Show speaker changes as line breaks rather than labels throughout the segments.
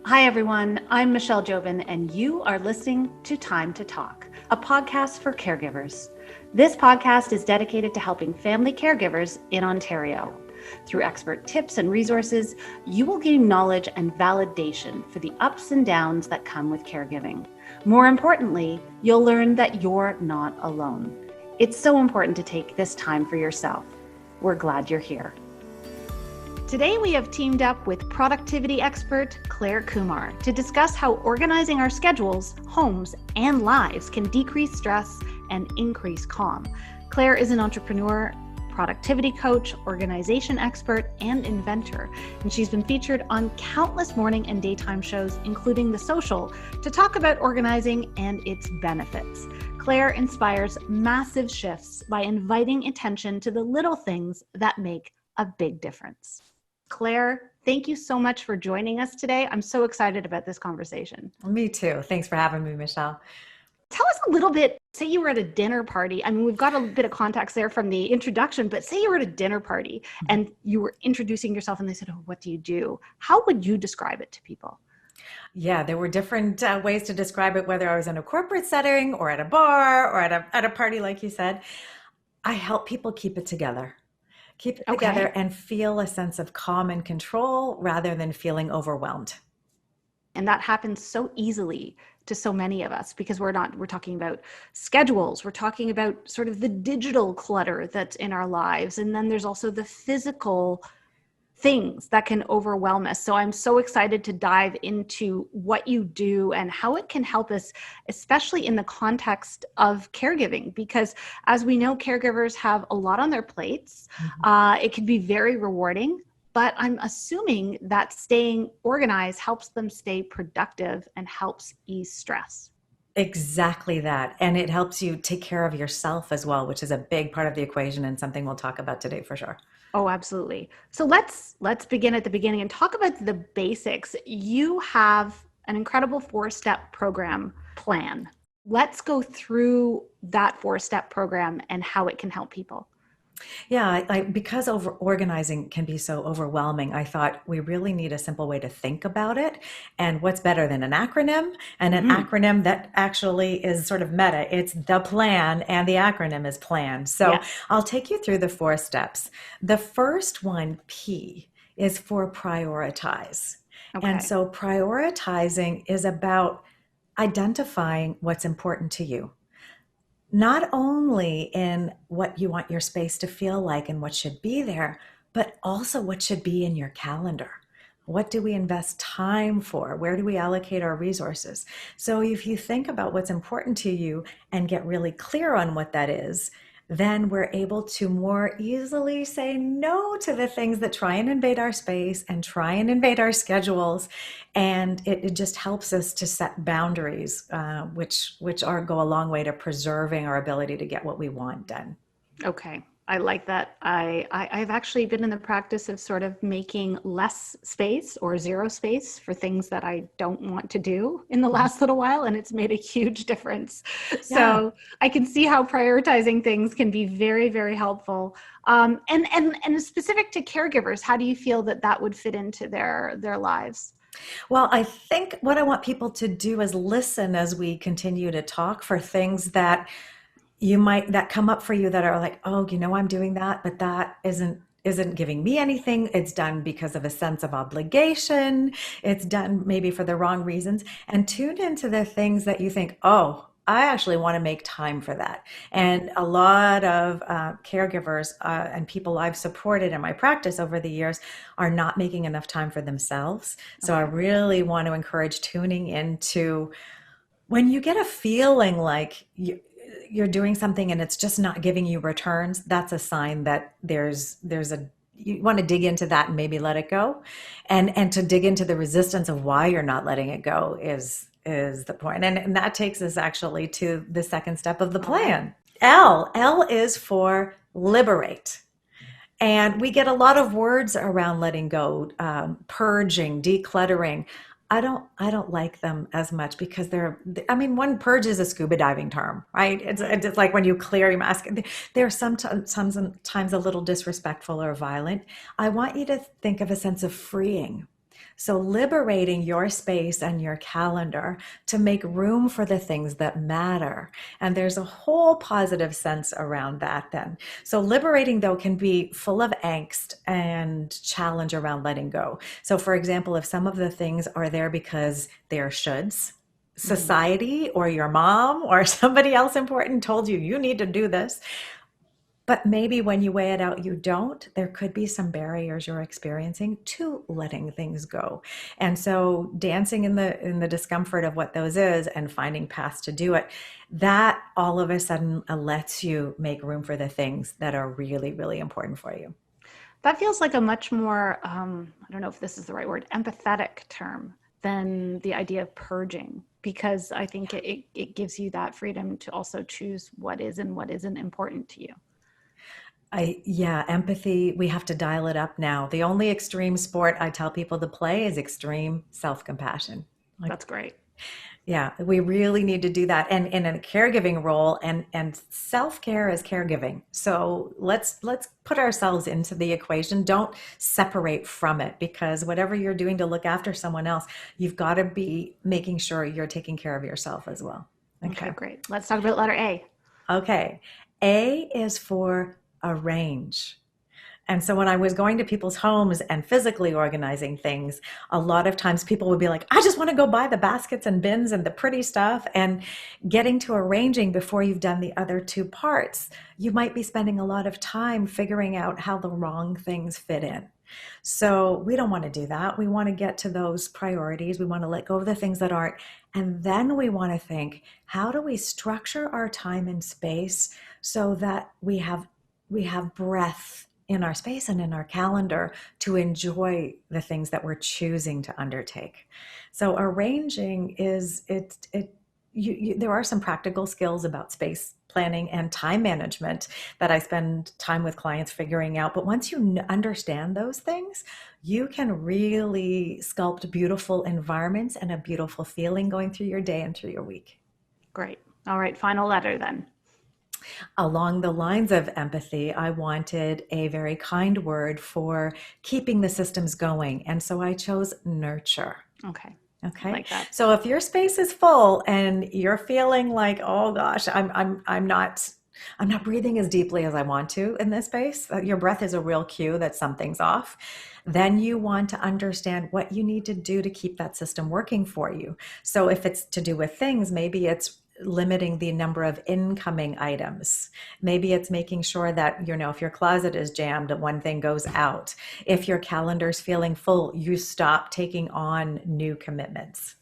Hi, everyone. I'm Michelle Jobin, and you are listening to Time to Talk, a podcast for caregivers. This podcast is dedicated to helping family caregivers in Ontario. Through expert tips and resources, you will gain knowledge and validation for the ups and downs that come with caregiving. More importantly, you'll learn that you're not alone. It's so important to take this time for yourself. We're glad you're here. Today, we have teamed up with productivity expert Clare Kumar to discuss how organizing our schedules, homes, and lives can decrease stress and increase calm. Clare is an entrepreneur, productivity coach, organization expert, and inventor, and she's been featured on countless morning and daytime shows, including The Social, to talk about organizing and its benefits. Clare inspires massive shifts by inviting attention to the little things that make a big difference. Clare, thank you so much for joining us today. I'm so excited about this conversation.
Me too. Thanks for having me, Michelle.
Tell us a little bit, say you were at a dinner party. I mean, we've got a bit of context there from the introduction, but say you were at a dinner party and you were introducing yourself and they said, "Oh, what do you do?" How would you describe it to people?
Yeah, there were different ways to describe it, whether I was in a corporate setting or at a bar or at a party, like you said. I help people keep it together. Keep it together
Okay.
and feel a sense of calm and control rather than feeling overwhelmed.
And that happens so easily to so many of us because we're talking about schedules, we're talking about sort of the digital clutter that's in our lives. And then there's also the physical things that can overwhelm us. So I'm so excited to dive into what you do and how it can help us, especially in the context of caregiving, because as we know, caregivers have a lot on their plates. It can be very rewarding, but I'm assuming that staying organized helps them stay productive and helps ease stress.
Exactly that. And it helps you take care of yourself as well, which is a big part of the equation and something we'll talk about today for sure.
Oh, absolutely. So let's begin at the beginning and talk about the basics. You have an incredible four-step program plan. Let's go through that four-step program and how it can help people.
Yeah, because over organizing can be so overwhelming, I thought we really need a simple way to think about it. And what's better than an acronym? And an acronym that actually is sort of meta. It's the plan, and the acronym is plan. So
Yes.
I'll take you through the four steps. The first one, P, is for prioritize. And
Okay.
so prioritizing is about identifying what's important to you, not only in what you want your space to feel like and what should be there, but also what should be in your calendar. What do we invest time for? Where do we allocate our resources? So if you think about what's important to you and get really clear on what that is, then we're able to more easily say no to the things that try and invade our space and try and invade our schedules. And it just helps us to set boundaries, which go a long way to preserving our ability to get what we want done.
Okay. I like that. I've actually been in the practice of sort of making less space or zero space for things that I don't want to do in the last little while, and it's made a huge difference.
Yeah.
So I can see how prioritizing things can be very, very helpful. And specific to caregivers, how do you feel that that would fit into their lives?
Well, I think what I want people to do is listen as we continue to talk for things that come up for you that are like, oh, I'm doing that, but that isn't giving me anything. It's done because of a sense of obligation. It's done maybe for the wrong reasons. And tune into the things that you think, oh, I actually want to make time for that. And a lot of caregivers and people I've supported in my practice over the years are not making enough time for themselves. So I
Okay.
really want to encourage tuning into when you get a feeling like you're doing something and it's just not giving you returns. That's a sign that you want to dig into that and maybe let it go, and to dig into the resistance of why you're not letting it go is the point. And that takes us actually to the second step of the
All right.
plan. L is for liberate. And we get a lot of words around letting go, purging, decluttering. I don't like them as much because one, purge is a scuba diving term, right? It's like when you clear your mask. They're sometimes a little disrespectful or violent. I want you to think of a sense of freeing. So liberating your space and your calendar to make room for the things that matter. And there's a whole positive sense around that then. So liberating though can be full of angst and challenge around letting go. So for example, if some of the things are there because they're shoulds, society or your mom or somebody else important told you, you need to do this. But maybe when you weigh it out, you don't. There could be some barriers you're experiencing to letting things go. And so dancing in the discomfort of what those is and finding paths to do it, that all of a sudden lets you make room for the things that are really, really important for you.
That feels like a much more, I don't know if this is the right word, empathetic term than the idea of purging, because I think it gives you that freedom to also choose what is and what isn't important to you.
Yeah, empathy, we have to dial it up now. The only extreme sport I tell people to play is extreme self-compassion. Like,
That's great.
yeah, we really need to do that. And in a caregiving role, and self-care is caregiving. So let's put ourselves into the equation. Don't separate from it, because whatever you're doing to look after someone else, you've got to be making sure you're taking care of yourself as well.
Okay, great. Let's talk about letter A.
Okay. A is for arrange. And so when I was going to people's homes and physically organizing things, a lot of times people would be like, I just want to go buy the baskets and bins and the pretty stuff. And getting to arranging before you've done the other two parts, you might be spending a lot of time figuring out how the wrong things fit in. So we don't want to do that. We want to get to those priorities. We want to let go of the things that aren't. And then we want to think, how do we structure our time and space so that we have breath in our space and in our calendar to enjoy the things that we're choosing to undertake. So arranging is there are some practical skills about space planning and time management that I spend time with clients figuring out. But once you understand those things, you can really sculpt beautiful environments and a beautiful feeling going through your day and through your week.
Great. All right, final letter then.
Along the lines of empathy, I wanted a very kind word for keeping the systems going. And so I chose nurture.
Okay.
Okay.
Like that.
So if your space is full and you're feeling like, oh gosh, I'm not breathing as deeply as I want to in this space, your breath is a real cue that something's off. Then you want to understand what you need to do to keep that system working for you. So if it's to do with things, maybe it's limiting the number of incoming items. Maybe it's making sure that, if your closet is jammed, one thing goes out. If your calendar's feeling full, you stop taking on new commitments.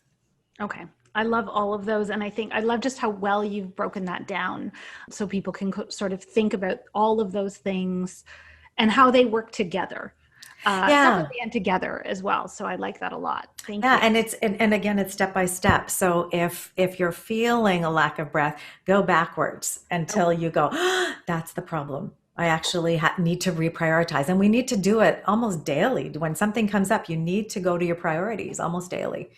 Okay. I love all of those. And I think I love just how well you've broken that down so people can sort of think about all of those things and how they work together. Separately and together as well. So I like that a lot. Thank you.
And again, it's step by step. So if you're feeling a lack of breath, go backwards until you go, that's the problem. I actually need to reprioritize. And we need to do it almost daily. When something comes up, you need to go to your priorities almost daily.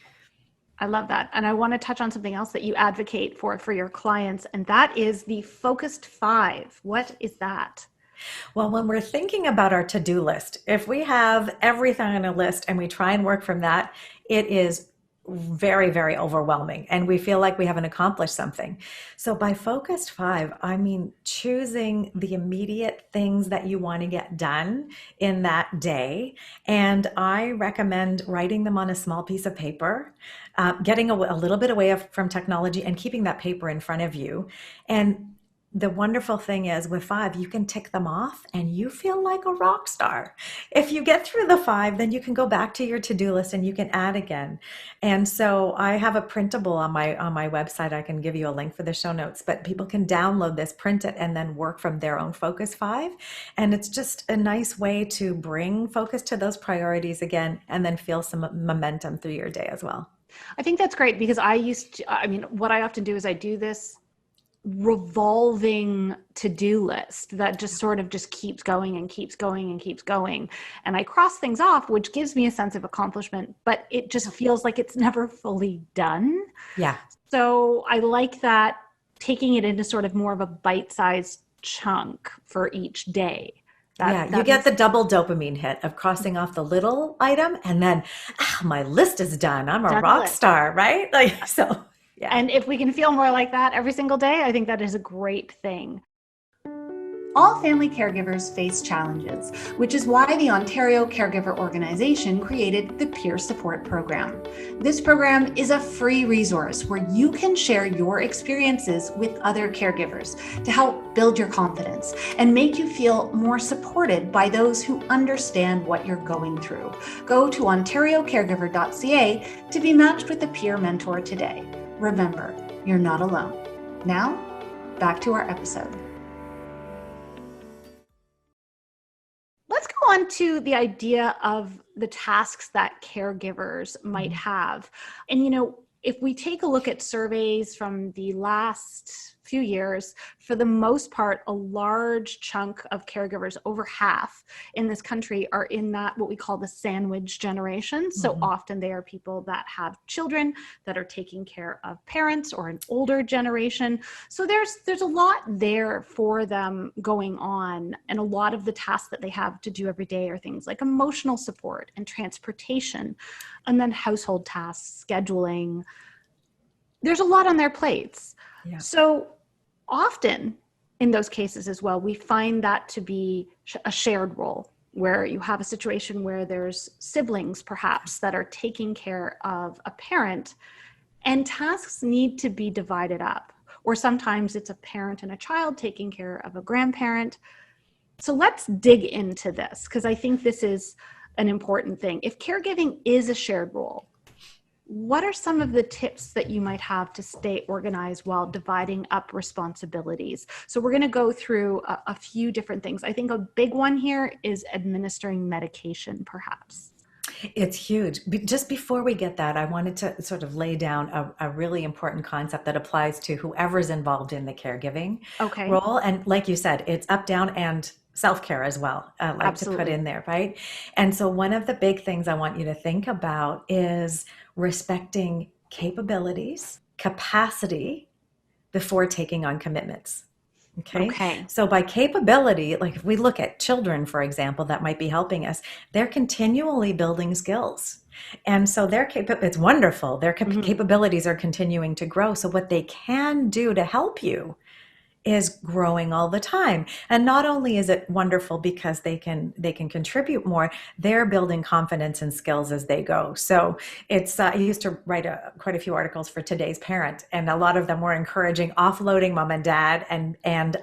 I love that. And I want to touch on something else that you advocate for your clients, and that is the focused 5. What is that?
Well, when we're thinking about our to-do list, if we have everything on a list and we try and work from that, it is very, very overwhelming and we feel like we haven't accomplished something. So by focused 5, I mean choosing the immediate things that you want to get done in that day. And I recommend writing them on a small piece of paper, getting a little bit away from technology and keeping that paper in front of you. And the wonderful thing is with 5, you can tick them off and you feel like a rock star. If you get through the 5, then you can go back to your to-do list and you can add again. And so I have a printable on my website. I can give you a link for the show notes, but people can download this, print it, and then work from their own focus 5. And it's just a nice way to bring focus to those priorities again and then feel some momentum through your day as well.
I think that's great because what I often do is I do this revolving to-do list that just sort of just keeps going and keeps going and keeps going. And I cross things off, which gives me a sense of accomplishment, but it just feels like it's never fully done.
Yeah.
So I like that, taking it into sort of more of a bite-sized chunk for each day.
Yeah, you
That
get
makes
the double dopamine hit of crossing off the little item and then my list is done. I'm a
done the
rock
list.
star, right? Like so yeah.
And if we can feel more like that every single day, I think that is a great thing. All family caregivers face challenges, which is why the Ontario Caregiver Organization created the Peer Support Program. This program is a free resource where you can share your experiences with other caregivers to help build your confidence and make you feel more supported by those who understand what you're going through. Go to ontariocaregiver.ca to be matched with a peer mentor today. Remember, you're not alone. Now, back to our episode. Let's go on to the idea of the tasks that caregivers might have. And, if we take a look at surveys from the last few years, for the most part, a large chunk of caregivers, over half in this country, are in that what we call the sandwich generation. So often they are people that have children that are taking care of parents or an older generation. So there's a lot there for them going on. And a lot of the tasks that they have to do every day are things like emotional support and transportation, and then household tasks, scheduling. There's a lot on their plates.
Yeah.
So often in those cases as well, we find that to be a shared role, where you have a situation where there's siblings perhaps that are taking care of a parent, and tasks need to be divided up. Or sometimes it's a parent and a child taking care of a grandparent. So let's dig into this, because I think this is an important thing. If caregiving is a shared role, what are some of the tips that you might have to stay organized while dividing up responsibilities? So we're going to go through a few different things. I think a big one here is administering medication, perhaps.
It's huge. Just before we get that, I wanted to sort of lay down a really important concept that applies to whoever's involved in the caregiving role. And like you said, it's up, down, and self-care as well. I like
Absolutely.
to put in there, right? And so one of the big things I want you to think about is respecting capabilities, capacity before taking on commitments. Okay. So by capability, like if we look at children, for example, that might be helping us, they're continually building skills. And so it's wonderful. Their capabilities are continuing to grow. So what they can do to help you is growing all the time. And not only is it wonderful because they can contribute more, they're building confidence and skills as they go. So it's I used to write quite a few articles for Today's Parent, and a lot of them were encouraging offloading mom and dad and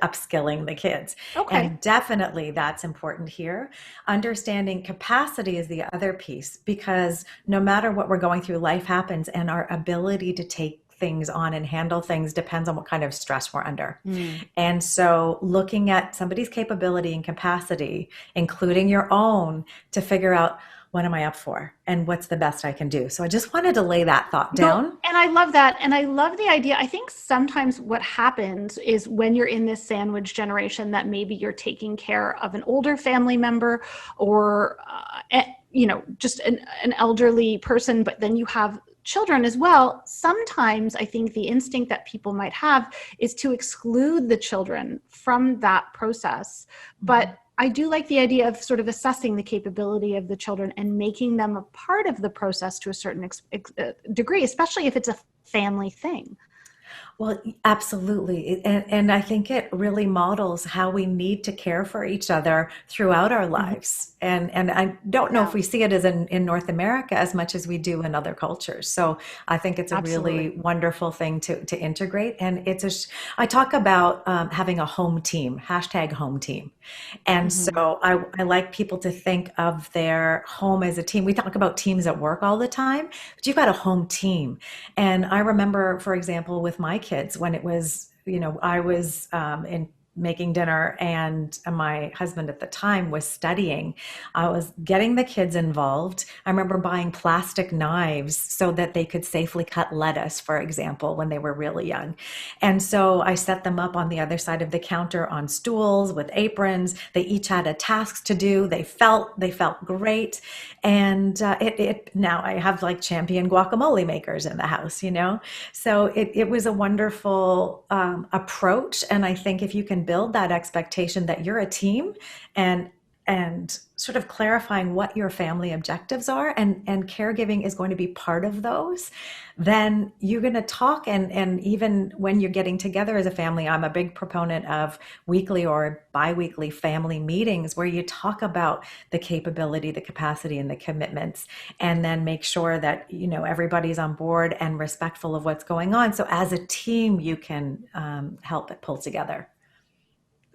upskilling the kids. And definitely that's important here. Understanding capacity is the other piece, because no matter what we're going through, life happens, and our ability to take things on and handle things depends on what kind of stress we're under. And so looking at somebody's capability and capacity, including your own, to figure out, what am I up for and what's the best I can do? So I just wanted to lay that thought down.
And I love that. And I love the idea. I think sometimes what happens is when you're in this sandwich generation, that maybe you're taking care of an older family member or, just an elderly person, but then you have children as well. Sometimes I think the instinct that people might have is to exclude the children from that process. But I do like the idea of sort of assessing the capability of the children and making them a part of the process to a certain degree, especially if it's a family thing.
Well, absolutely. And I think it really models how we need to care for each other throughout our lives. And I don't know if we see it as in North America as much as we do in other cultures. So I think it's a really wonderful thing to integrate. And I talk about having a home team, #home team. And so I like people to think of their home as a team. We talk about teams at work all the time, but you've got a home team. And I remember, for example, with my kids, when it was, I was in making dinner and my husband at the time was studying. I was getting the kids involved. I remember buying plastic knives so that they could safely cut lettuce, for example, when they were really young. And so I set them up on the other side of the counter on stools with aprons. They each had a task to do. They felt great. And now I have like champion guacamole makers in the house, So it was a wonderful approach. And I think if you can build that expectation that you're a team and and sort of clarifying what your family objectives are, and caregiving is going to be part of those, then you're going to talk. And even when you're getting together as a family, I'm a big proponent of weekly or biweekly family meetings where you talk about the capability, the capacity, and the commitments, and then make sure that, everybody's on board and respectful of what's going on. So as a team, you can help it pull together.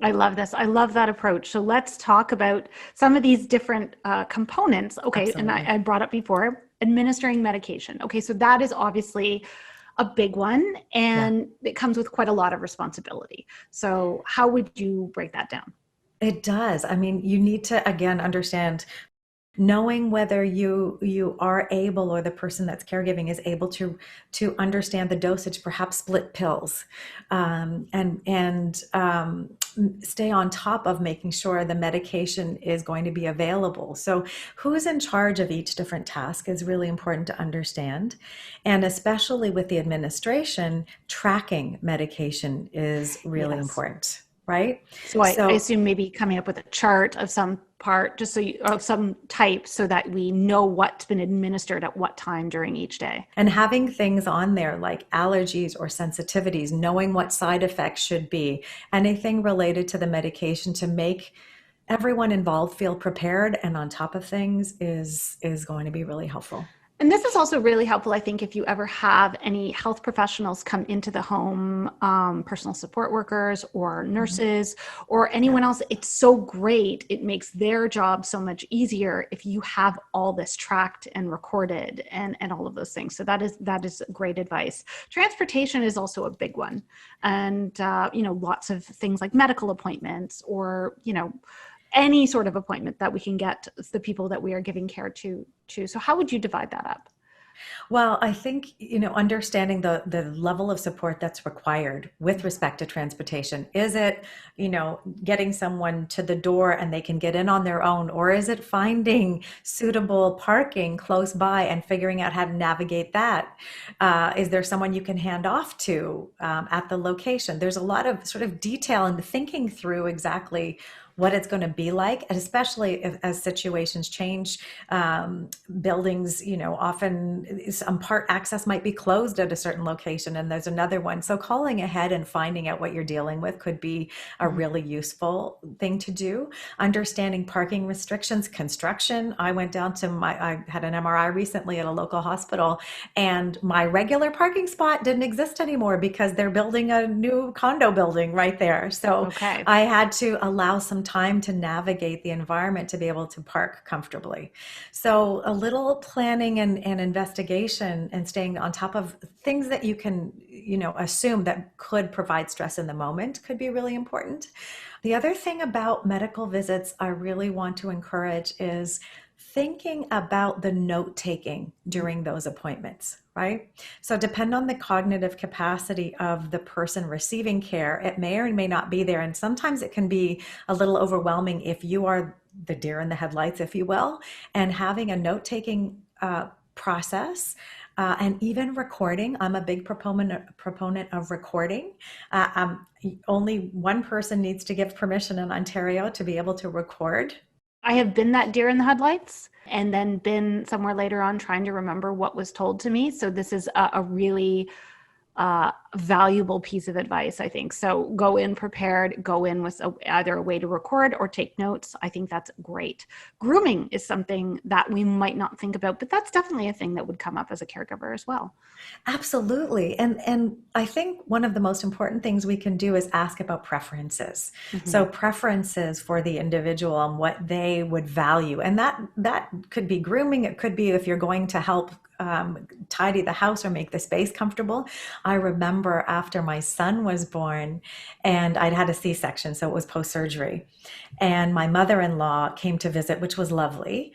I love this. I love that approach. So let's talk about some of these different components. Okay. And
Absolutely.
I brought up before administering medication. Okay. So that is obviously a big one,
Yeah.
and it comes with quite a lot of responsibility. So how would you break that down?
It does. I mean, you need to, again, understand, knowing whether you are able, or the person that's caregiving is able to understand the dosage, perhaps split pills, and stay on top of making sure the medication is going to be available. So who's in charge of each different task is really important to understand, and especially with the administration, tracking medication is really
Yes.
important, right?
So I
So,
assume maybe coming up with a chart of some part, just so of some type, so that we know what's been administered at what time during each day.
and having things on there like allergies or sensitivities, knowing what side effects should be, anything related to the medication, to make everyone involved feel prepared and on top of things, is going to be really helpful.
And this is also really helpful, I think, if you ever have any health professionals come into the home, personal support workers or
Mhm.
nurses or
Yeah.
anyone else. It's so great. It makes their job so much easier if you have all this tracked and recorded and all of those things. So that is great advice. Transportation is also a big one, and lots of things like medical appointments, or any sort of appointment that we can get the people that we are giving care to. So how would you divide that up?
Well, I think, understanding the level of support that's required with respect to transportation. Is it, getting someone to the door and they can get in on their own, or is it finding suitable parking close by and figuring out how to navigate that? Is there someone you can hand off to at the location? There's a lot of sort of detail in thinking through exactly what it's going to be like, and especially as situations change. Buildings, often some part access might be closed at a certain location and there's another one. So calling ahead and finding out what you're dealing with could be a
Mhm.
really useful thing to do. Understanding parking restrictions, construction. I had an MRI recently at a local hospital, and my regular parking spot didn't exist anymore because they're building a new condo building right there. So
Okay.
I had to allow some time to navigate the environment to be able to park comfortably. So a little planning and investigation and staying on top of things that you can, assume that could provide stress in the moment could be really important. The other thing about medical visits I really want to encourage is thinking about the note taking during those appointments, right? So depend on the cognitive capacity of the person receiving care. It may or may not be there. And sometimes it can be a little overwhelming if you are the deer in the headlights, if you will, and having a note taking process. And even recording. I'm a big proponent of recording. Only one person needs to give permission in Ontario to be able to record.
I have been that deer in the headlights and then been somewhere later on trying to remember what was told to me. So this is a really valuable piece of advice, I think. So go in prepared, go in with either a way to record or take notes. I think that's great. Grooming is something that we might not think about, but that's definitely a thing that would come up as a caregiver as well.
Absolutely. And I think one of the most important things we can do is ask about preferences. So
Mhm.
preferences for the individual and what they would value. And that could be grooming. It could be if you're going to help tidy the house or make the space comfortable. I remember after my son was born, and I'd had a C-section, so it was post-surgery. And my mother-in-law came to visit, which was lovely.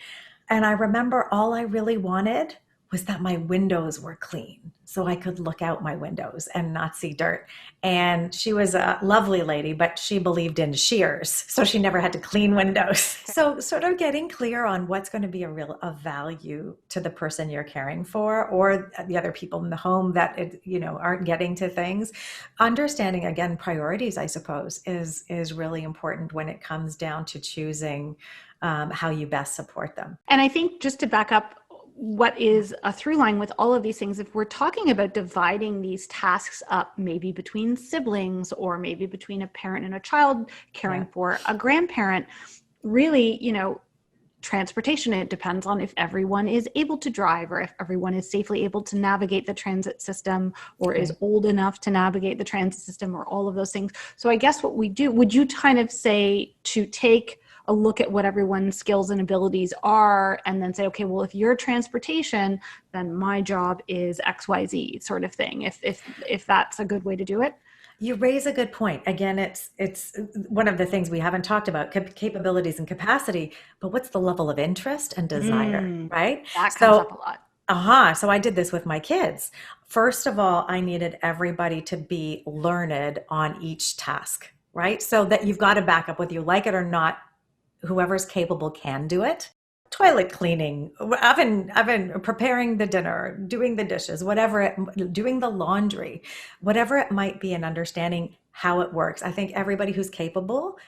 And I remember all I really wanted was that my windows were clean so I could look out my windows and not see dirt. And she was a lovely lady, but she believed in shears, so she never had to clean windows. So sort of getting clear on what's going to be of value to the person you're caring for, or the other people in the home that aren't getting to things. Understanding, again, priorities, I suppose, is really important when it comes down to choosing how you best support them.
And I think, just to back up, what is a through line with all of these things, if we're talking about dividing these tasks up, maybe between siblings or maybe between a parent and a child caring for a grandparent, really, transportation, it depends on if everyone is able to drive, or if everyone is safely able to navigate the transit system, or is old enough to navigate the transit system, or all of those things. So I guess what we do, would you kind of say to take a look at what everyone's skills and abilities are, and then say, okay, well, if you're transportation, then my job is XYZ sort of thing, if that's a good way to do it?
You raise a good point. Again, it's one of the things we haven't talked about, capabilities and capacity, but what's the level of interest and desire, right?
That comes up a lot.
So I did this with my kids. First of all, I needed everybody to be learned on each task, right? So that you've got to back up, whether you like it or not, whoever's capable can do it. Toilet cleaning, oven, preparing the dinner, doing the dishes, doing the laundry, whatever it might be, and understanding how it works. I think everybody who's capable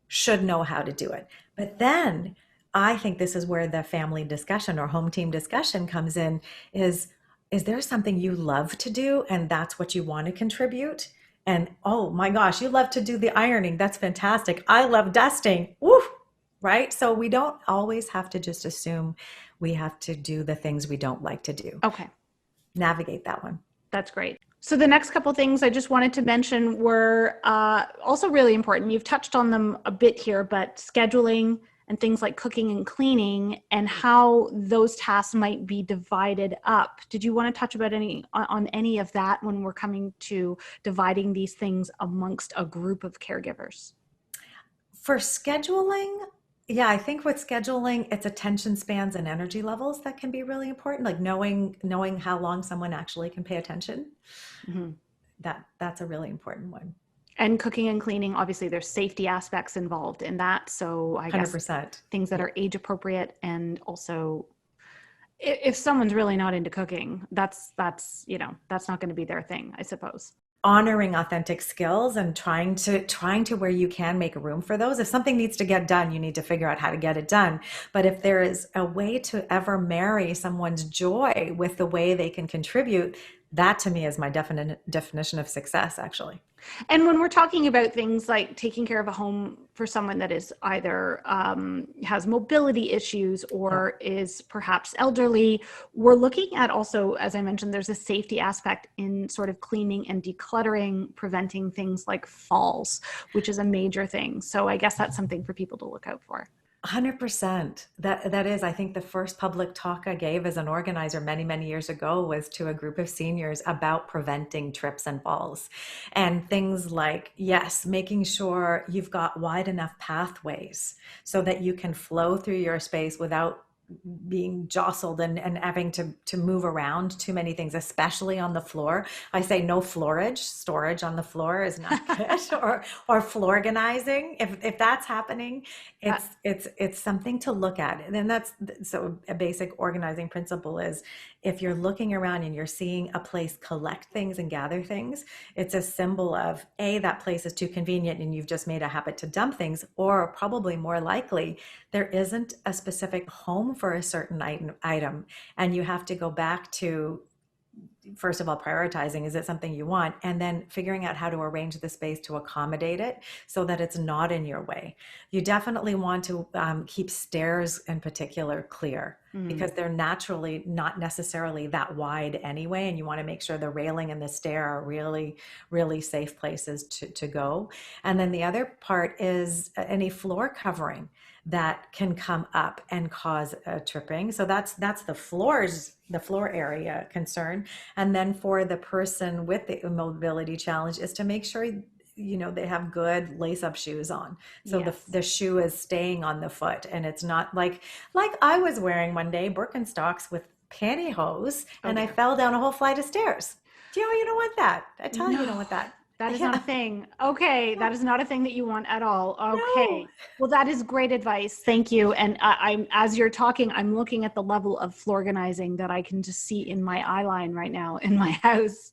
should know how to do it. But then I think this is where the family discussion or home team discussion comes in, is there something you love to do and that's what you want to contribute? And oh my gosh, you love to do the ironing. That's fantastic. I love dusting. Woo! Right? So we don't always have to just assume we have to do the things we don't like to do.
Okay.
Navigate that one.
That's great. So the next couple of things I just wanted to mention were also really important. You've touched on them a bit here, but scheduling and things like cooking and cleaning, and how those tasks might be divided up. Did you want to touch about on any of that when we're coming to dividing these things amongst a group of caregivers?
For scheduling, yeah, I think with scheduling, it's attention spans and energy levels that can be really important. Like knowing how long someone actually can pay attention. Mm-hmm. That's a really important one.
And cooking and cleaning, obviously there's safety aspects involved in that. So I
100%.
guess things that are age appropriate, and also if someone's really not into cooking, that's not going to be their thing, I suppose.
Honoring authentic skills and trying to where you can make room for those. If something needs to get done, you need to figure out how to get it done. But if there is a way to ever marry someone's joy with the way they can contribute, that to me is my definition of success, actually.
And when we're talking about things like taking care of a home for someone that is either has mobility issues or is perhaps elderly, we're looking at also, as I mentioned, there's a safety aspect in sort of cleaning and decluttering, preventing things like falls, which is a major thing. So I guess that's something for people to look out for.
100%. That is, I think the first public talk I gave as an organizer many, many years ago was to a group of seniors about preventing trips and falls, and things like, yes, making sure you've got wide enough pathways so that you can flow through your space without being jostled and having to move around too many things, especially on the floor. I say no storage on the floor is not good, or floor organizing. If that's happening, it's something to look at. And that's, so a basic organizing principle is, if you're looking around and you're seeing a place collect things and gather things, it's a symbol of that place is too convenient and you've just made a habit to dump things, or probably more likely there isn't a specific home for a certain item, and you have to go back to, first of all, prioritizing, is it something you want? And then figuring out how to arrange the space to accommodate it so that it's not in your way. You definitely want to keep stairs in particular clear, because they're naturally not necessarily that wide anyway. And you want to make sure the railing and the stair are really, really safe places to go. And then the other part is any floor covering that can come up and cause tripping. So that's the floor area concern. And then for the person with the mobility challenge is to make sure they have good lace-up shoes on. So yes, the shoe is staying on the foot, and it's not like I was wearing one day Birkenstocks with pantyhose
Oh
and I
dear.
fell down a whole flight of stairs. You don't want that. I tell you
No,
don't want that.
that is not a
Yeah.
thing. Okay, that is not a thing that you want at all.
No.
Okay. Well, that is great advice. Thank you. And I'm as you're talking, I'm looking at the level of floor organizing that I can just see in my eye line right now in my house.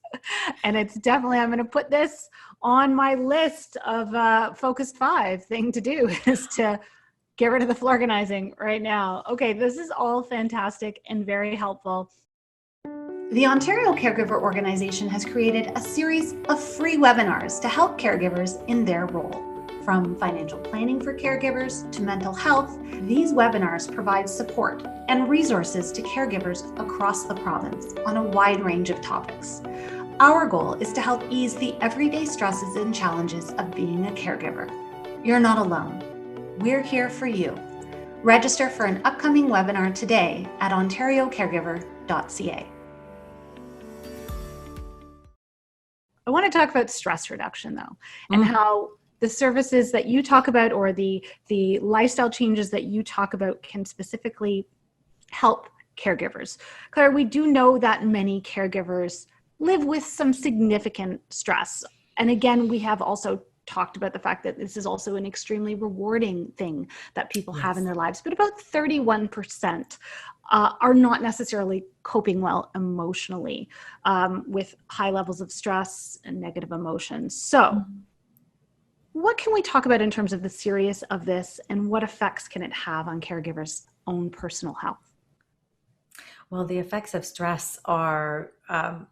And it's definitely, I'm going to put this on my list of focused 5 thing to do is to get rid of the floor organizing right now. Okay, this is all fantastic and very helpful. The Ontario Caregiver Organization has created a series of free webinars to help caregivers in their role. From financial planning for caregivers to mental health, these webinars provide support and resources to caregivers across the province on a wide range of topics. Our goal is to help ease the everyday stresses and challenges of being a caregiver. You're not alone. We're here for you. Register for an upcoming webinar today at ontariocaregiver.ca. I want to talk about stress reduction though, and how the services that you talk about or the lifestyle changes that you talk about can specifically help caregivers. Claire, we do know that many caregivers live with some significant stress. And again, we have also talked about the fact that this is also an extremely rewarding thing that people have in their lives, but about 31% are not necessarily coping well emotionally with high levels of stress and negative emotions. So what can we talk about in terms of the seriousness of this and what effects can it have on caregivers' own personal health?
Well, the effects of stress are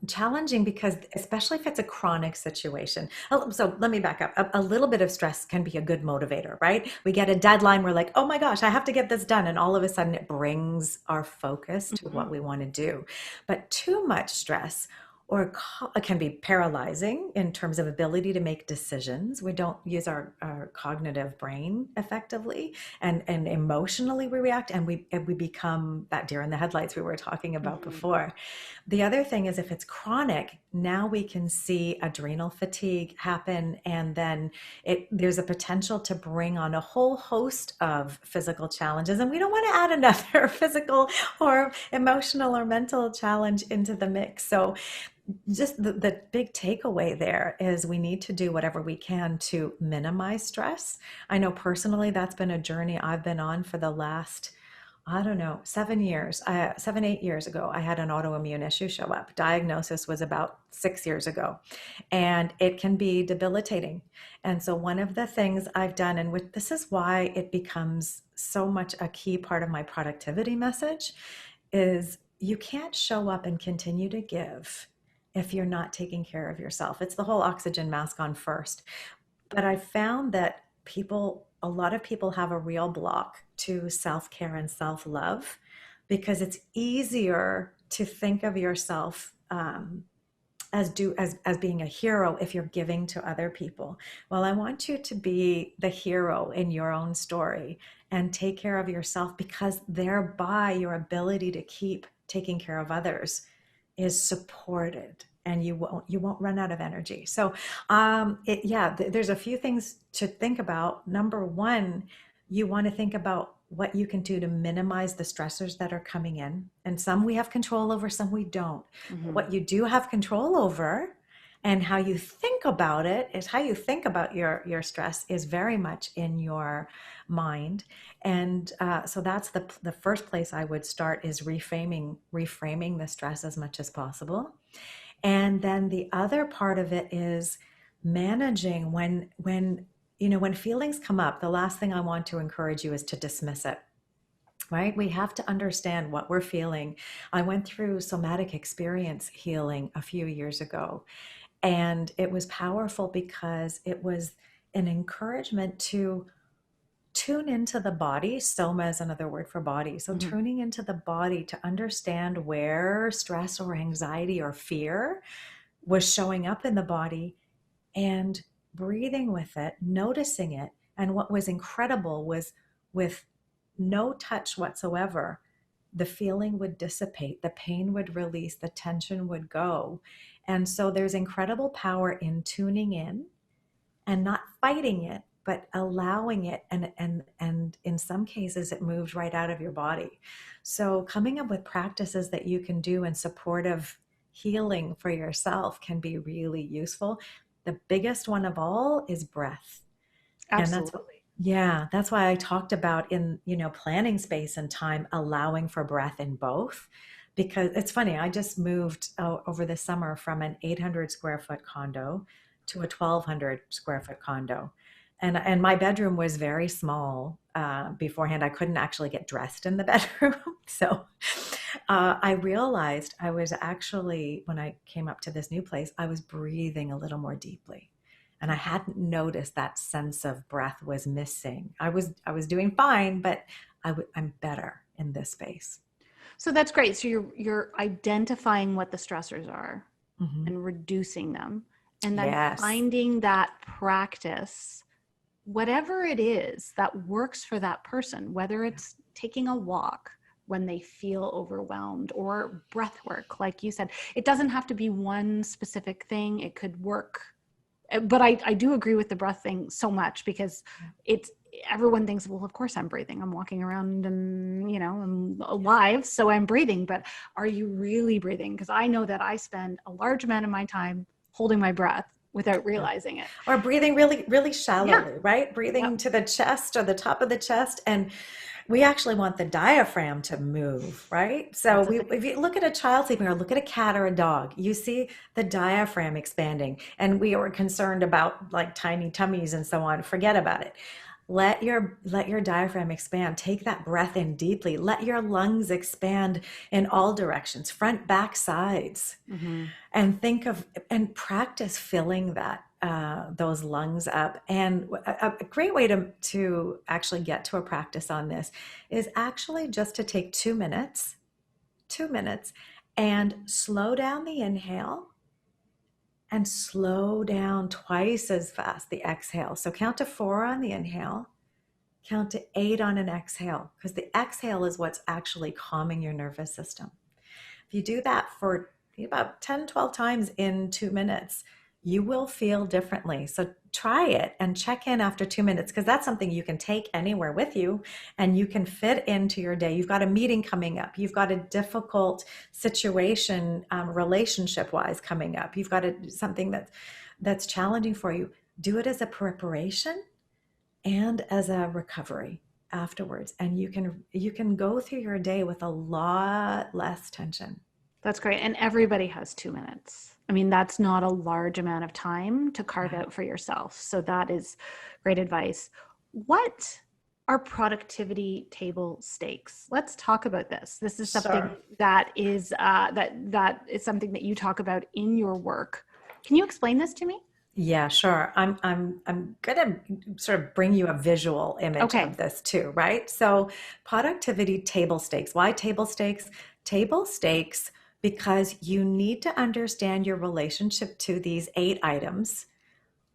challenging because, especially if it's a chronic situation. So let me back up. A little bit of stress can be a good motivator, right? We get a deadline. We're like, oh my gosh, I have to get this done. And all of a sudden it brings our focus to what we want to do. But too much stress can be paralyzing in terms of ability to make decisions. We don't use our cognitive brain effectively, and emotionally we react, and we become that deer in the headlights we were talking about before. The other thing is, if it's chronic, now we can see adrenal fatigue happen, and then there's a potential to bring on a whole host of physical challenges, and we don't want to add another physical or emotional or mental challenge into the mix. So just the big takeaway there is we need to do whatever we can to minimize stress. I know personally that's been a journey I've been on for the last, I don't know, 8 years ago. I had an autoimmune issue show up. Diagnosis was about 6 years ago, and it can be debilitating. And so one of the things I've done, and this is why it becomes so much a key part of my productivity message, is you can't show up and continue to give if you're not taking care of yourself. It's the whole oxygen mask on first. But I found that a lot of people have a real block to self-care and self-love because it's easier to think of yourself as being a hero if you're giving to other people. Well, I want you to be the hero in your own story and take care of yourself, because thereby your ability to keep taking care of others is supported, and you won't run out of energy. So there's a few things to think about. Number one, you want to think about what you can do to minimize the stressors that are coming in. And some we have control over, some we don't. What you do have control over and how you think about it is how you think about your stress is very much in your mind. And so that's the first place I would start, is reframing the stress as much as possible. And then the other part of it is managing when feelings come up. The last thing I want to encourage you is to dismiss it. Right? We have to understand what we're feeling. I went through somatic experience healing a few years ago, and it was powerful because it was an encouragement to tune into the body. Soma is another word for body. So tuning into the body to understand where stress or anxiety or fear was showing up in the body, and breathing with it, noticing it. And what was incredible was, with no touch whatsoever, the feeling would dissipate, the pain would release, the tension would go. And so there's incredible power in tuning in and not fighting it, but allowing it, and in some cases it moved right out of your body. So coming up with practices that you can do in support of healing for yourself can be really useful. The biggest one of all is breath. And that's what,
Absolutely.
yeah, that's why I talked about in, planning space and time, allowing for breath in both. Because it's funny, I just moved over the summer from an 800 square foot condo to a 1200 square foot condo. And my bedroom was very small beforehand. I couldn't actually get dressed in the bedroom. So I realized I was actually, when I came up to this new place, I was breathing a little more deeply. And I hadn't noticed that sense of breath was missing. I was doing fine, but I'm better in this space.
So that's great. So you're identifying what the stressors are
Hmm.
and reducing them, and then
Yes.
finding that practice, whatever it is that works for that person, whether it's taking a walk when they feel overwhelmed or breath work, like you said. It doesn't have to be one specific thing. It could work. But I do agree with the breath thing so much, because it's, everyone thinks, well, of course I'm breathing. I'm walking around and, I'm alive, so I'm breathing. But are you really breathing? Because I know that I spend a large amount of my time holding my breath without
Yeah.
realizing it.
Or breathing really, really
Yeah.
shallowly, right?
Yep.
Breathing to the chest or the top of the chest. And we actually want the diaphragm to move, right? So
That's a thing.
if you look at a child sleeping or look at a cat or a dog, you see the diaphragm expanding. And we are concerned about like tiny tummies and so on. Forget about it. Let your diaphragm expand. Take that breath in deeply. Let your lungs expand in all directions, front, back, sides,
Mm-hmm.
and think of and practice filling that those lungs up. And a great way to actually get to a practice on this is actually just to take 2 minutes, and slow down the inhale and slow down twice as fast the exhale. So count to 4 on the inhale, count to 8 on an exhale, because the exhale is what's actually calming your nervous system. If you do that for about 10, 12 times in 2 minutes, you will feel differently. So try it and check in after 2 minutes, because that's something you can take anywhere with you and you can fit into your day. You've got a meeting coming up. You've got a difficult situation, relationship wise, coming up. You've got something that's challenging for you. Do it as a preparation and as a recovery afterwards. And you can go through your day with a lot less tension.
That's great. And everybody has 2 minutes. I mean, that's not a large amount of time to carve
Yeah.
out for yourself. So that is great advice. What are productivity table stakes? Let's talk about this. This is something
Sure.
that is that is something that you talk about in your work. Can you explain this to me?
Yeah, sure. I'm gonna sort of bring you a visual image
Okay.
of this too, right? So productivity table stakes. Why table stakes? Table stakes because you need to understand your relationship to these 8 items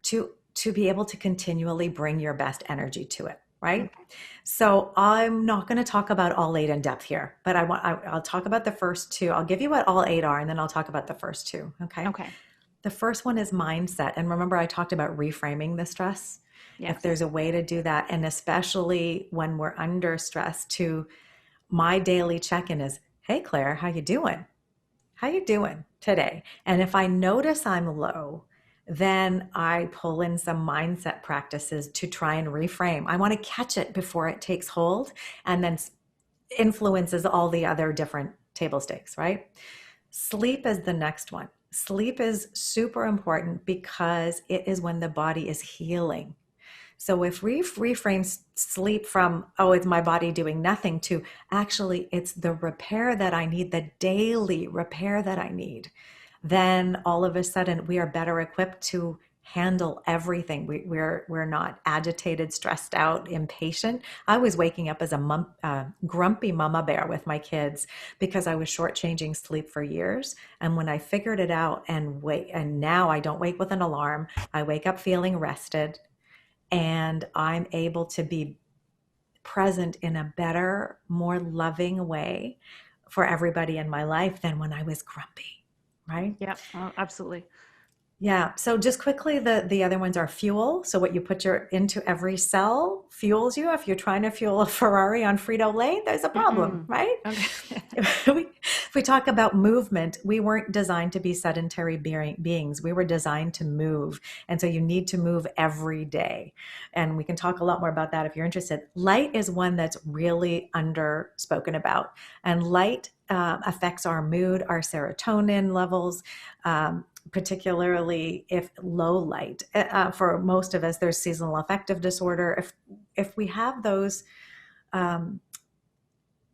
to be able to continually bring your best energy to it, right?
Okay.
So I'm not going to talk about all 8 in depth here, but I'll talk about the first two. I'll give you what all 8 are, and then I'll talk about the first two. Okay.
Okay.
The first one is mindset. And remember, I talked about reframing the stress. If
Yes.
there's a way to do that, and especially when we're under stress, to my daily check-in is, hey, Claire, how you doing? How you doing today? And if I notice I'm low, then I pull in some mindset practices to try and reframe. I want to catch it before it takes hold and then influences all the other different table stakes, right? Sleep is the next one. Sleep is super important because it is when the body is healing. So if we reframe sleep from, oh, it's my body doing nothing, to actually it's the repair that I need, the daily repair that I need, then all of a sudden we are better equipped to handle everything. We're not agitated, stressed out, impatient. I was waking up as a grumpy mama bear with my kids because I was shortchanging sleep for years. And when I figured it out and now I don't wake with an alarm, I wake up feeling rested, and I'm able to be present in a better, more loving way for everybody in my life than when I was grumpy, right?
Yeah. Oh, absolutely.
Yeah. So just quickly, the other ones are fuel. So what you put into every cell fuels you. If you're trying to fuel a Ferrari on Frito-Lay, there's a problem,
Mm-mm.
right?
Okay.
If we talk about movement, we weren't designed to be sedentary beings. We were designed to move. And so you need to move every day. And we can talk a lot more about that if you're interested. Light is one that's really under spoken about. And light affects our mood, our serotonin levels. Particularly if low light. For most of us, there's seasonal affective disorder. If we have those, um,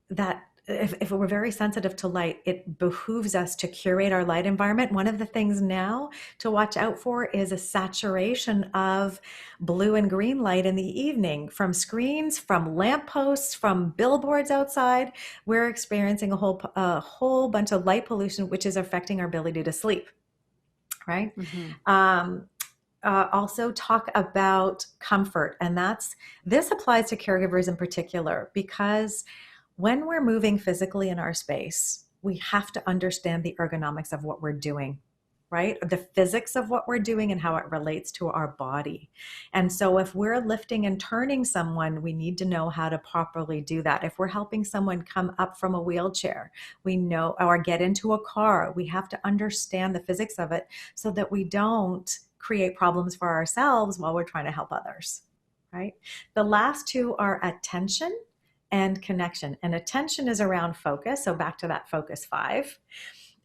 that if we're very sensitive to light, it behooves us to curate our light environment. One of the things now to watch out for is a saturation of blue and green light in the evening from screens, from lampposts, from billboards outside. We're experiencing a whole bunch of light pollution, which is affecting our ability to sleep, right?
Mm-hmm.
Um, also talk about comfort, and this applies to caregivers in particular because when we're moving physically in our space, we have to understand the ergonomics of what we're doing, right? The physics of what we're doing and how it relates to our body. And so if we're lifting and turning someone, we need to know how to properly do that. If we're helping someone come up from a wheelchair, we know, or get into a car, we have to understand the physics of it so that we don't create problems for ourselves while we're trying to help others, right? The last two are attention and connection. And attention is around focus. So back to that focus 5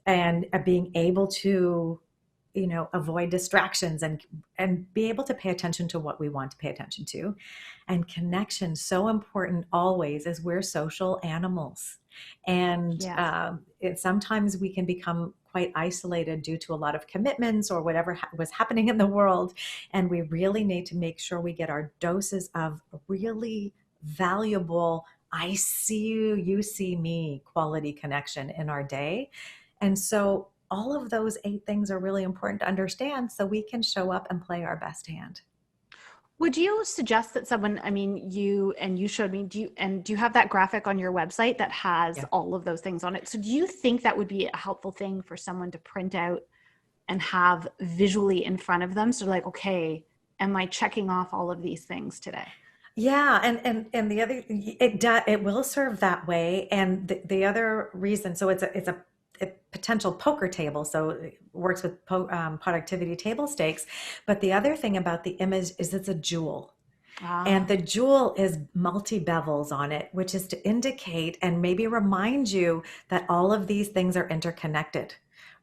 and being able to avoid distractions and be able to pay attention to what we want to pay attention to. And connection, so important always, as we're social animals. And
Yes.
sometimes we can become quite isolated due to a lot of commitments or whatever was happening in the world. And we really need to make sure we get our doses of really valuable, I see you, you see me quality connection in our day. And so all of those 8 things are really important to understand so we can show up and play our best hand.
Would you suggest that someone, I mean, you showed me, do you have that graphic on your website that has
Yeah.
all of those things on it? So do you think that would be a helpful thing for someone to print out and have visually in front of them? So like, okay, am I checking off all of these things today?
Yeah, and the other, it will serve that way. And the other reason, so it's a potential poker table, so it works with productivity table stakes. But the other thing about the image is it's a jewel. And
Ah,
the jewel is multi bevels on it, which is to indicate and maybe remind you that all of these things are interconnected,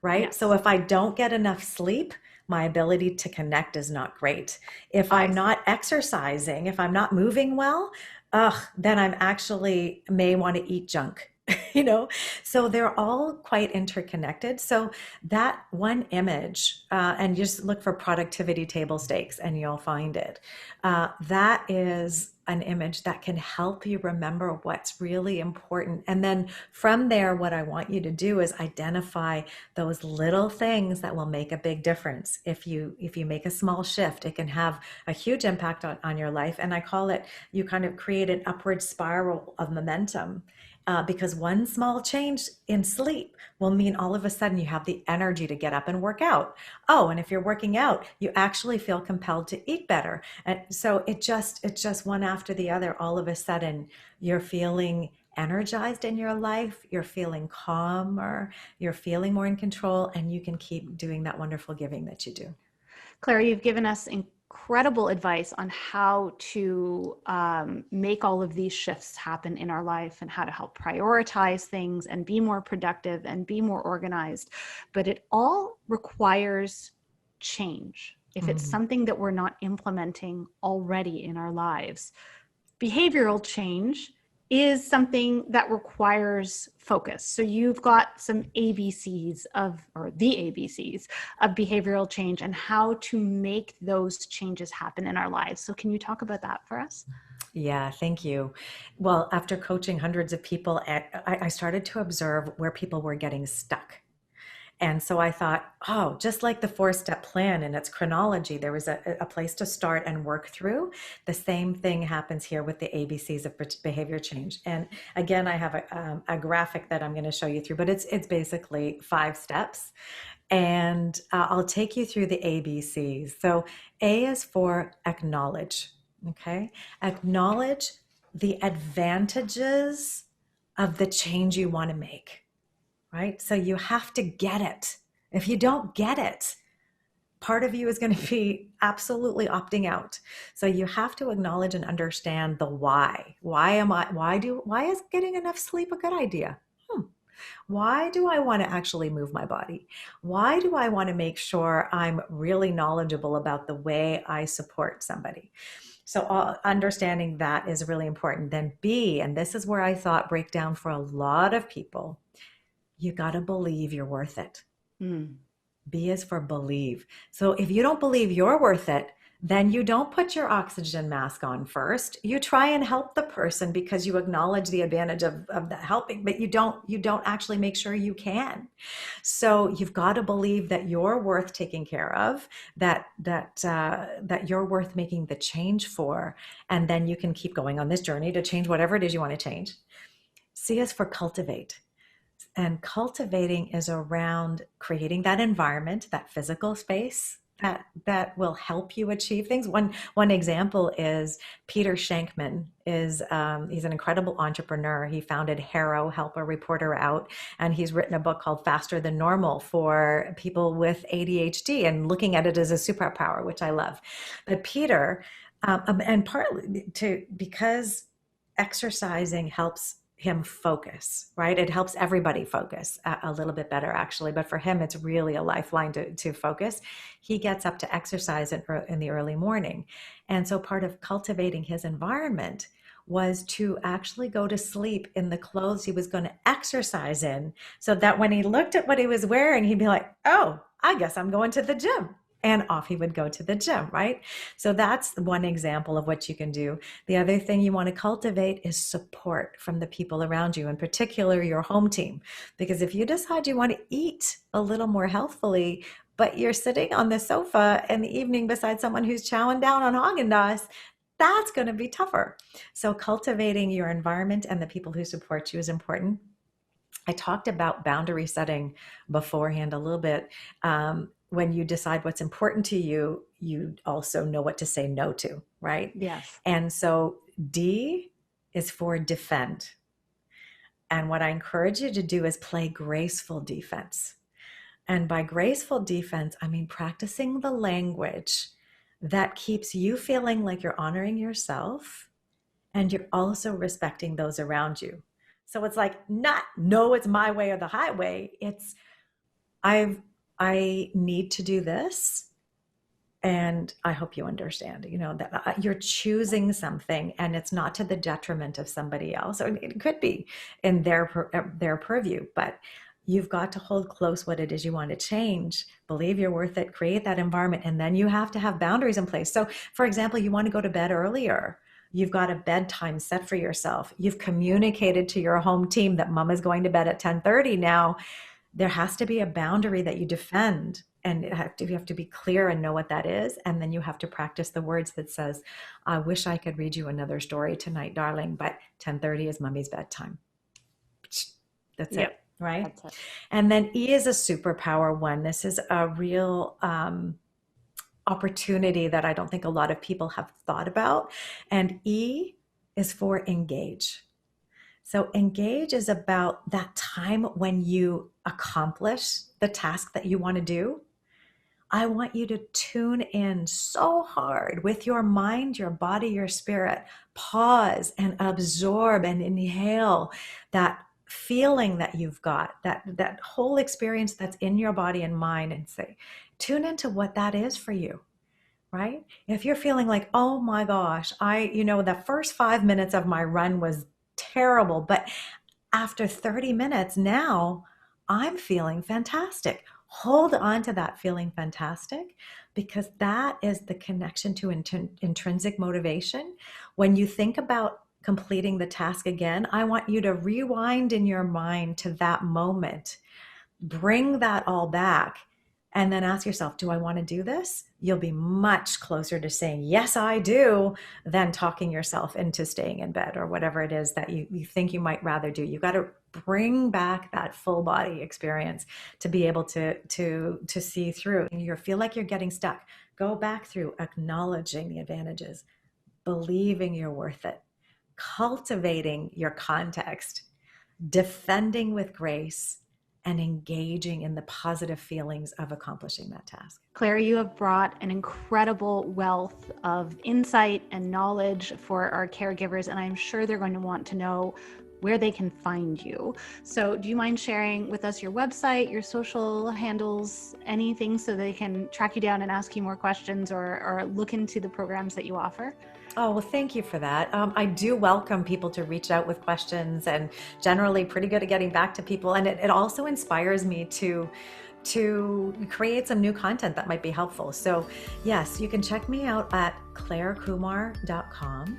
right? So
yes.
if I don't get enough sleep, my ability to connect is not great. If
I
I'm not exercising, if I'm not moving well, then I'm actually may want to eat junk. you know so they're all quite interconnected. So that one image, and just look for productivity table stakes and you'll find it. That is an image that can help you remember what's really important. And then from there, what I want you to do is identify those little things that will make a big difference. If you make a small shift, it can have a huge impact on your life. And I call it, you kind of create an upward spiral of momentum. Because one small change in sleep will mean all of a sudden you have the energy to get up and work out. Oh, and if you're working out, you actually feel compelled to eat better. And so it's just one after the other. All of a sudden, you're feeling energized in your life, you're feeling calmer, you're feeling more in control, and you can keep doing that wonderful giving that you do.
Claire, you've given us incredible advice on how to make all of these shifts happen in our life and how to help prioritize things and be more productive and be more organized. But it all requires change. If it's
Mhm.
something that we're not implementing already in our lives, behavioral change is something that requires focus. So you've got some ABCs or the ABCs of behavioral change and how to make those changes happen in our lives. So can you talk about that for us?
Yeah, thank you. Well, after coaching hundreds of people, I started to observe where people were getting stuck. And so I thought, oh, just like the four-step plan and its chronology, there was a place to start and work through. The same thing happens here with the ABCs of behavior change. And again, I have a graphic that I'm going to show you through, but it's basically 5 steps. And I'll take you through the ABCs. So A is for acknowledge, okay? Acknowledge the advantages of the change you want to make, right? So you have to get it. If you don't get it, part of you is going to be absolutely opting out. So you have to acknowledge and understand the why. Why is getting enough sleep a good idea? Why do I want to actually move my body? Why do I want to make sure I'm really knowledgeable about the way I support somebody? So understanding that is really important. Then B, and this is where I thought break down for a lot of people, you got to believe you're worth it. B is for believe. So if you don't believe you're worth it, then you don't put your oxygen mask on first. You try and help the person because you acknowledge the advantage of that helping, but you don't actually make sure you can. So you've got to believe that you're worth taking care of, that you're worth making the change for, and then you can keep going on this journey to change whatever it is you want to change. C is for cultivate. And cultivating is around creating that environment, that physical space that will help you achieve things. One example is Peter Shankman he's an incredible entrepreneur. He founded Harrow, Help a Reporter Out, and he's written a book called Faster Than Normal for people with ADHD and looking at it as a superpower, which I love. But Peter, and partly because exercising helps him focus, right? It helps everybody focus a little bit better, actually. But for him, it's really a lifeline to focus. He gets up to exercise in the early morning. And so part of cultivating his environment was to actually go to sleep in the clothes he was going to exercise in, so that when he looked at what he was wearing, he'd be like, oh, I guess I'm going to the gym. And off he would go to the gym, right? So that's one example of what you can do. The other thing you want to cultivate is support from the people around you, in particular your home team. Because if you decide you want to eat a little more healthfully, but you're sitting on the sofa in the evening beside someone who's chowing down on Haagen-Dazs, that's going to be tougher. So cultivating your environment and the people who support you is important. I talked about boundary setting beforehand a little bit. When you decide what's important to you, you also know what to say no to, right?
Yes.
And so D is for defend. And what I encourage you to do is play graceful defense. And by graceful defense, I mean practicing the language that keeps you feeling like you're honoring yourself and you're also respecting those around you. So it's like not, no, it's my way or the highway. It's I need to do this, and I hope you understand, that you're choosing something and it's not to the detriment of somebody else. Or it could be in their purview, but you've got to hold close what it is you want to change, believe you're worth it, create that environment, and then you have to have boundaries in place. So for example, you want to go to bed earlier. You've got a bedtime set for yourself. You've communicated to your home team that mom is going to bed at 10:30 now. There has to be a boundary that you defend, and you have to be clear and know what that is. And then you have to practice the words that says, I wish I could read you another story tonight, darling, but 10:30 is mommy's bedtime. That's it, right?
That's it.
And then E is a superpower one. This is a real opportunity that I don't think a lot of people have thought about. And E is for engage. So engage is about that time when you accomplish the task that you want to do. I want you to tune in so hard with your mind, your body, your spirit. Pause and absorb and inhale that feeling that you've got, that whole experience that's in your body and mind, and say, tune into what that is for you. Right? If you're feeling like, oh my gosh, the first 5 minutes of my run was terrible, but after 30 minutes now, I'm feeling fantastic. Hold on to that feeling fantastic, because that is the connection to intrinsic motivation. When you think about completing the task again, I want you to rewind in your mind to that moment bring that all back, and then ask yourself, do I want to do this? You'll be much closer to saying, yes, I do, than talking yourself into staying in bed or whatever it is that you think you might rather do. You got to bring back that full body experience to be able to see through. And you feel like you're getting stuck. Go back through acknowledging the advantages, believing you're worth it, cultivating your context, defending with grace, and engaging in the positive feelings of accomplishing that task.
Clare, you have brought an incredible wealth of insight and knowledge for our caregivers, and I'm sure they're going to want to know where they can find you. So do you mind sharing with us your website, your social handles, anything so they can track you down and ask you more questions or look into the programs that you offer?
Oh, well, thank you for that. I do welcome people to reach out with questions, and generally pretty good at getting back to people. And it also inspires me to create some new content that might be helpful. So yes, you can check me out at clarekumar.com.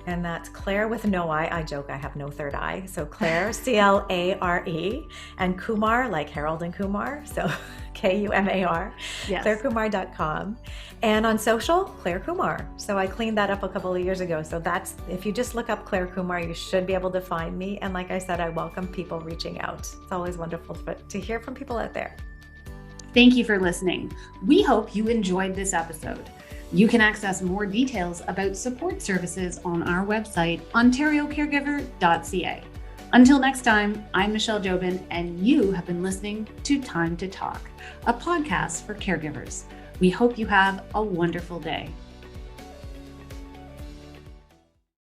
And that's Clare with no I. I joke I have no third eye. So Clare, C-L-A-R-E, and Kumar, like Harold and Kumar. So K-U-M-A-R,
yes.
clarekumar.com. And on social, Clare Kumar. So I cleaned that up a couple of years ago. So that's, if you just look up Clare Kumar, you should be able to find me. And like I said, I welcome people reaching out. It's always wonderful to hear from people out there.
Thank you for listening. We hope you enjoyed this episode. You can access more details about support services on our website, ontariocaregiver.ca. Until next time, I'm Michelle Jobin, and you have been listening to Time to Talk, a podcast for caregivers. We hope you have a wonderful day.